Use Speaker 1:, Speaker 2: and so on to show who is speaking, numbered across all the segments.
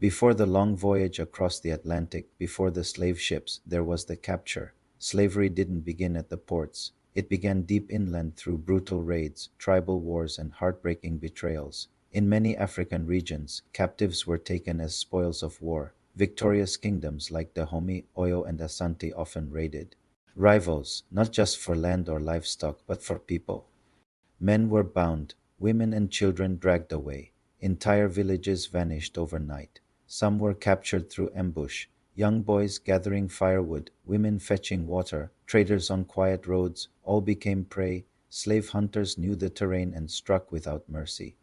Speaker 1: Before the long voyage across the Atlantic, before the slave ships, there was the capture. Slavery didn't begin at the ports. It began deep inland through brutal raids, tribal wars, and heartbreaking betrayals. In many African regions, captives were taken as spoils of war. Victorious kingdoms like Dahomey, Oyo, and Asante often raided. Rivals, not just for land or livestock, but for people. Men were bound, women and children dragged away. Entire villages vanished overnight. Some were captured through ambush. Young boys gathering firewood, women fetching water, traders on quiet roads, all became prey. Slave hunters knew the terrain and struck without mercy.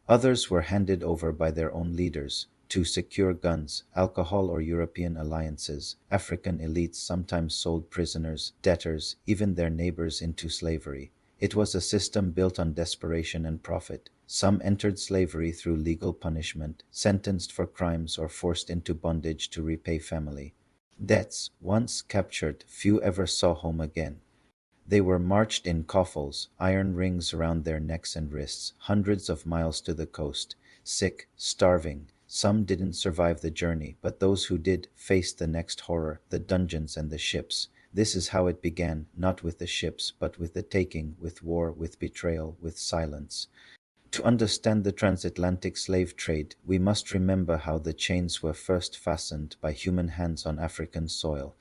Speaker 1: Others were handed over by their own leaders to secure guns, alcohol, or European alliances. African elites sometimes sold prisoners, debtors, even their neighbors into slavery. It was a system built on desperation and profit. Some entered slavery through legal punishment, sentenced for crimes or forced into bondage to repay family debts. Once captured, few ever saw home again. They were marched in coffles, iron rings around their necks and wrists, hundreds of miles to the coast, sick, starving. Some didn't survive the journey, but those who did faced the next horror, the dungeons and the ships. This is how it began, not with the ships, but with the taking, with war, with betrayal, with silence. To understand the transatlantic slave trade, we must remember how the chains were first fastened by human hands on African soil.